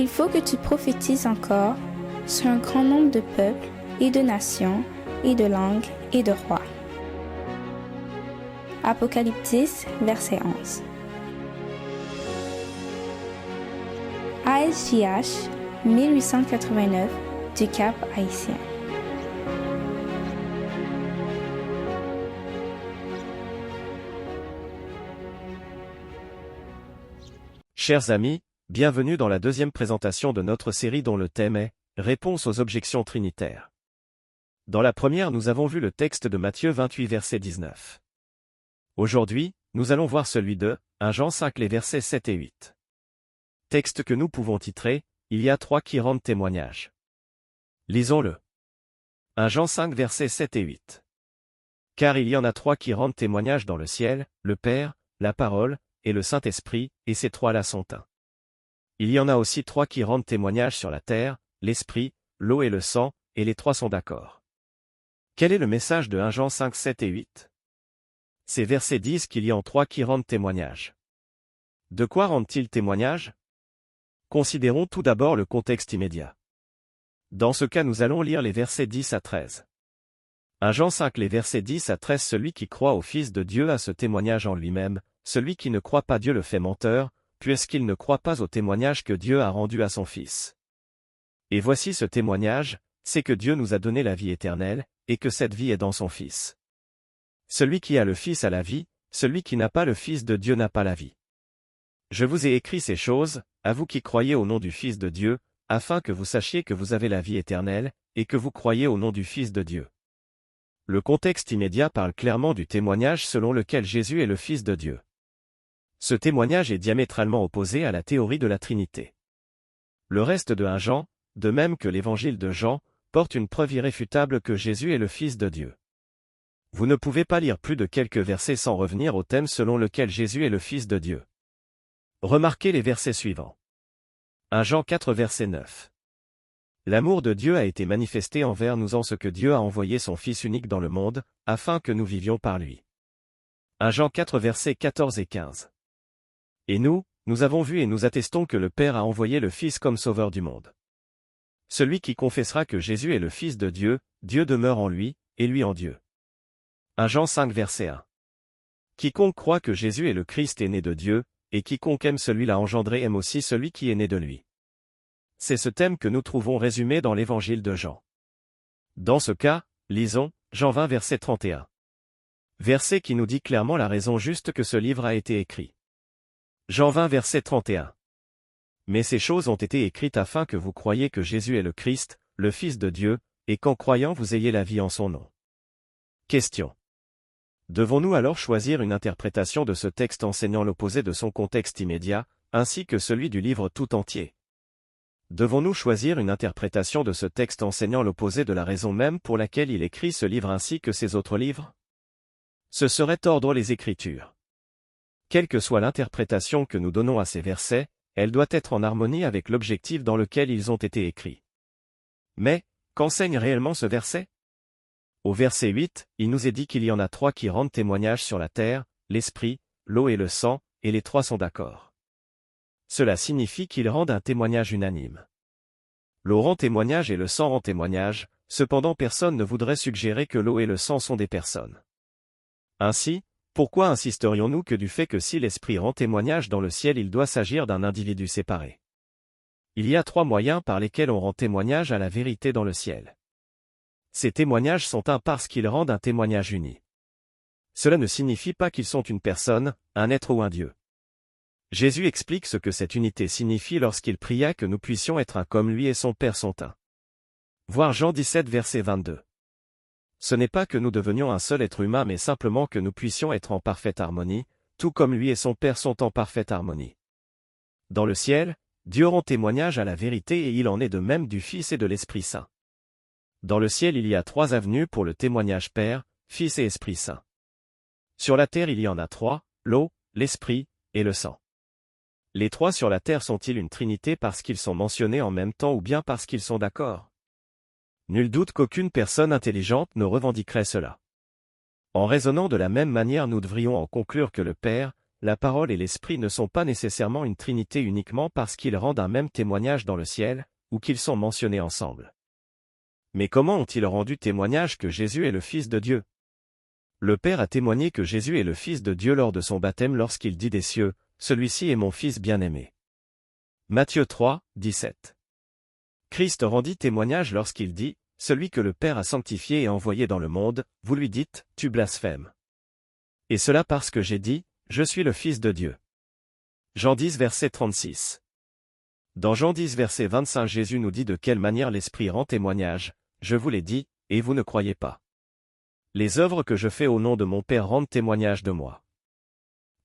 Il faut que tu prophétises encore sur un grand nombre de peuples et de nations et de langues et de rois. Apocalypse 10, verset 11. ASJH 1889 du Cap Haïtien. Chers amis, bienvenue dans la deuxième présentation de notre série dont le thème est « Réponse aux objections trinitaires ». Dans la première, nous avons vu le texte de Matthieu 28 verset 19. Aujourd'hui, nous allons voir celui de 1 Jean 5 les versets 7 et 8. Texte que nous pouvons titrer « Il y a trois qui rendent témoignage ». Lisons-le. 1 Jean 5 versets 7 et 8. Car il y en a trois qui rendent témoignage dans le ciel, le Père, la Parole, et le Saint-Esprit, et ces trois-là sont un. Il y en a aussi trois qui rendent témoignage sur la terre, l'Esprit, l'eau et le sang, et les trois sont d'accord. Quel est le message de 1 Jean 5, 7 et 8? Ces versets disent qu'il y en a trois qui rendent témoignage. De quoi rendent-ils témoignage? Considérons tout d'abord le contexte immédiat. Dans ce cas, nous allons lire les versets 10 à 13. 1 Jean 5 les versets 10 à 13. Celui qui croit au Fils de Dieu a ce témoignage en lui-même, celui qui ne croit pas Dieu le fait menteur, puisqu'il ne croit pas au témoignage que Dieu a rendu à son Fils. Et voici ce témoignage, c'est que Dieu nous a donné la vie éternelle, et que cette vie est dans son Fils. Celui qui a le Fils a la vie, celui qui n'a pas le Fils de Dieu n'a pas la vie. Je vous ai écrit ces choses, à vous qui croyez au nom du Fils de Dieu, afin que vous sachiez que vous avez la vie éternelle, et que vous croyez au nom du Fils de Dieu. Le contexte immédiat parle clairement du témoignage selon lequel Jésus est le Fils de Dieu. Ce témoignage est diamétralement opposé à la théorie de la Trinité. Le reste de 1 Jean, de même que l'évangile de Jean, porte une preuve irréfutable que Jésus est le Fils de Dieu. Vous ne pouvez pas lire plus de quelques versets sans revenir au thème selon lequel Jésus est le Fils de Dieu. Remarquez les versets suivants. 1 Jean 4 verset 9. L'amour de Dieu a été manifesté envers nous en ce que Dieu a envoyé son Fils unique dans le monde, afin que nous vivions par lui. 1 Jean 4 versets 14 et 15. Et nous avons vu et nous attestons que le Père a envoyé le Fils comme sauveur du monde. Celui qui confessera que Jésus est le Fils de Dieu, Dieu demeure en lui, et lui en Dieu. 1 Jean 5 verset 1. Quiconque croit que Jésus est le Christ est né de Dieu, et quiconque aime celui-là engendré aime aussi celui qui est né de lui. C'est ce thème que nous trouvons résumé dans l'évangile de Jean. Dans ce cas, lisons Jean 20 verset 31. Verset qui nous dit clairement la raison juste que ce livre a été écrit. Jean 20 verset 31. Mais ces choses ont été écrites afin que vous croyiez que Jésus est le Christ, le Fils de Dieu, et qu'en croyant vous ayez la vie en son nom. Question. Devons-nous alors choisir une interprétation de ce texte enseignant l'opposé de son contexte immédiat, ainsi que celui du livre tout entier? Devons-nous choisir une interprétation de ce texte enseignant l'opposé de la raison même pour laquelle il écrit ce livre ainsi que ses autres livres? Ce serait tordre les Écritures. Quelle que soit l'interprétation que nous donnons à ces versets, elle doit être en harmonie avec l'objectif dans lequel ils ont été écrits. Mais, qu'enseigne réellement ce verset? Au verset 8, il nous est dit qu'il y en a trois qui rendent témoignage sur la terre, l'Esprit, l'eau et le sang, et les trois sont d'accord. Cela signifie qu'ils rendent un témoignage unanime. L'eau rend témoignage et le sang rend témoignage, cependant personne ne voudrait suggérer que l'eau et le sang sont des personnes. Ainsi, pourquoi insisterions-nous que du fait que si l'Esprit rend témoignage dans le ciel il doit s'agir d'un individu séparé? Il y a trois moyens par lesquels on rend témoignage à la vérité dans le ciel. Ces témoignages sont un parce qu'ils rendent un témoignage uni. Cela ne signifie pas qu'ils sont une personne, un être ou un Dieu. Jésus explique ce que cette unité signifie lorsqu'il pria que nous puissions être un comme lui et son Père sont un. Voir Jean 17 verset 22. Ce n'est pas que nous devenions un seul être humain mais simplement que nous puissions être en parfaite harmonie, tout comme lui et son Père sont en parfaite harmonie. Dans le ciel, Dieu rend témoignage à la vérité et il en est de même du Fils et de l'Esprit Saint. Dans le ciel il y a trois avenues pour le témoignage Père, Fils et Esprit Saint. Sur la terre il y en a trois, l'eau, l'Esprit, et le sang. Les trois sur la terre sont-ils une trinité parce qu'ils sont mentionnés en même temps ou bien parce qu'ils sont d'accord? Nul doute qu'aucune personne intelligente ne revendiquerait cela. En raisonnant de la même manière nous devrions en conclure que le Père, la parole et l'esprit ne sont pas nécessairement une trinité uniquement parce qu'ils rendent un même témoignage dans le ciel, ou qu'ils sont mentionnés ensemble. Mais comment ont-ils rendu témoignage que Jésus est le Fils de Dieu? Le Père a témoigné que Jésus est le Fils de Dieu lors de son baptême lorsqu'il dit des cieux, « Celui-ci est mon Fils bien-aimé ». Matthieu 3, 17. Christ rendit témoignage lorsqu'il dit, « Celui que le Père a sanctifié et envoyé dans le monde, vous lui dites, tu blasphèmes. Et cela parce que j'ai dit, je suis le Fils de Dieu. » Jean 10, verset 36. Dans Jean 10, verset 25, Jésus nous dit de quelle manière l'Esprit rend témoignage, « Je vous l'ai dit, et vous ne croyez pas. Les œuvres que je fais au nom de mon Père rendent témoignage de moi. »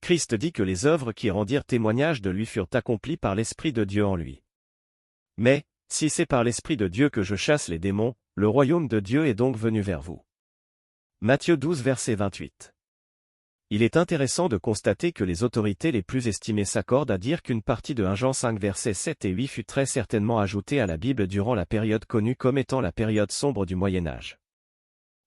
Christ dit que les œuvres qui rendirent témoignage de lui furent accomplies par l'Esprit de Dieu en lui. Mais, si c'est par l'Esprit de Dieu que je chasse les démons, le royaume de Dieu est donc venu vers vous. Matthieu 12, verset 28. Il est intéressant de constater que les autorités les plus estimées s'accordent à dire qu'une partie de 1 Jean 5 versets 7 et 8 fut très certainement ajoutée à la Bible durant la période connue comme étant la période sombre du Moyen Âge.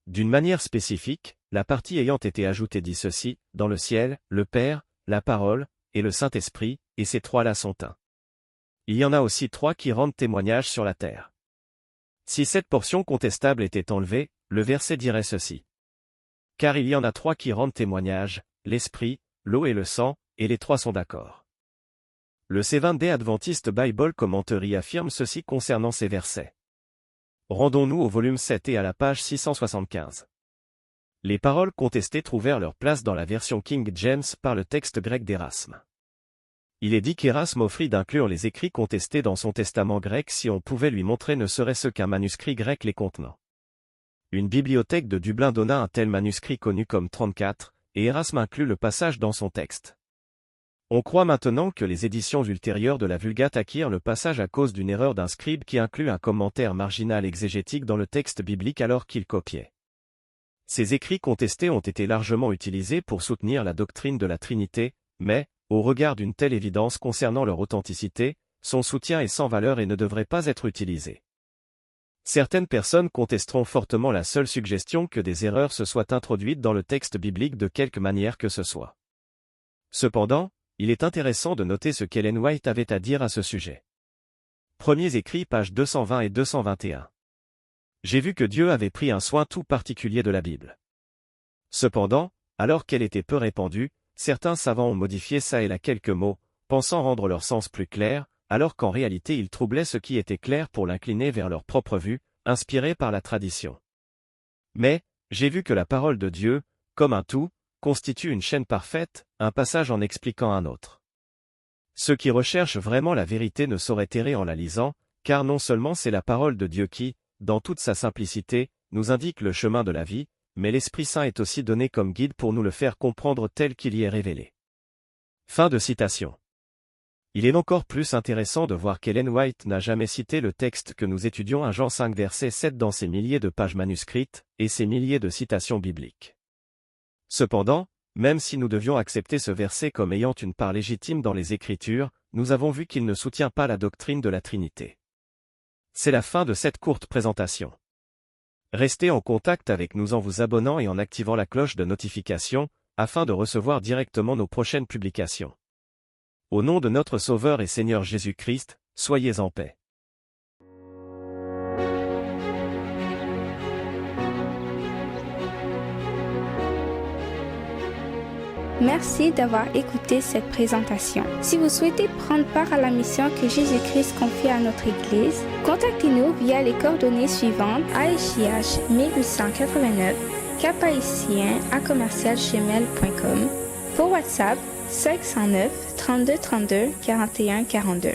D'une manière spécifique, la partie ayant été ajoutée dit ceci, « Dans le ciel, le Père, la Parole, et le Saint-Esprit, et ces trois-là sont un. » Il y en a aussi trois qui rendent témoignage sur la terre. Si cette portion contestable était enlevée, le verset dirait ceci. Car il y en a trois qui rendent témoignage, l'Esprit, l'eau et le sang, et les trois sont d'accord. Le Seventh-day Adventist Bible Commentary affirme ceci concernant ces versets. Rendons-nous au volume 7 et à la page 675. Les paroles contestées trouvèrent leur place dans la version King James par le texte grec d'Érasme. Il est dit qu'Érasme offrit d'inclure les écrits contestés dans son testament grec si on pouvait lui montrer ne serait-ce qu'un manuscrit grec les contenant. Une bibliothèque de Dublin donna un tel manuscrit connu comme 34, et Érasme inclut le passage dans son texte. On croit maintenant que les éditions ultérieures de la Vulgate acquirent le passage à cause d'une erreur d'un scribe qui inclut un commentaire marginal exégétique dans le texte biblique alors qu'il copiait. Ces écrits contestés ont été largement utilisés pour soutenir la doctrine de la Trinité, mais, au regard d'une telle évidence concernant leur authenticité, son soutien est sans valeur et ne devrait pas être utilisé. Certaines personnes contesteront fortement la seule suggestion que des erreurs se soient introduites dans le texte biblique de quelque manière que ce soit. Cependant, il est intéressant de noter ce qu'Ellen White avait à dire à ce sujet. Premiers écrits pages 220 et 221. J'ai vu que Dieu avait pris un soin tout particulier de la Bible. Cependant, alors qu'elle était peu répandue, certains savants ont modifié ça et là quelques mots, pensant rendre leur sens plus clair, alors qu'en réalité ils troublaient ce qui était clair pour l'incliner vers leur propre vue, inspirée par la tradition. Mais, j'ai vu que la parole de Dieu, comme un tout, constitue une chaîne parfaite, un passage en expliquant un autre. Ceux qui recherchent vraiment la vérité ne sauraient errer en la lisant, car non seulement c'est la parole de Dieu qui, dans toute sa simplicité, nous indique le chemin de la vie, mais l'Esprit Saint est aussi donné comme guide pour nous le faire comprendre tel qu'il y est révélé. Fin de citation. Il est encore plus intéressant de voir qu'Ellen White n'a jamais cité le texte que nous étudions à Jean 5 verset 7 dans ses milliers de pages manuscrites, et ses milliers de citations bibliques. Cependant, même si nous devions accepter ce verset comme ayant une part légitime dans les Écritures, nous avons vu qu'il ne soutient pas la doctrine de la Trinité. C'est la fin de cette courte présentation. Restez en contact avec nous en vous abonnant et en activant la cloche de notification, afin de recevoir directement nos prochaines publications. Au nom de notre Sauveur et Seigneur Jésus-Christ, soyez en paix. Merci d'avoir écouté cette présentation. Si vous souhaitez prendre part à la mission que Jésus-Christ confie à notre Église, contactez-nous via les coordonnées suivantes: ASJH 1889, caphaïtien@gmail.com, pour WhatsApp 509 32 32 41 42.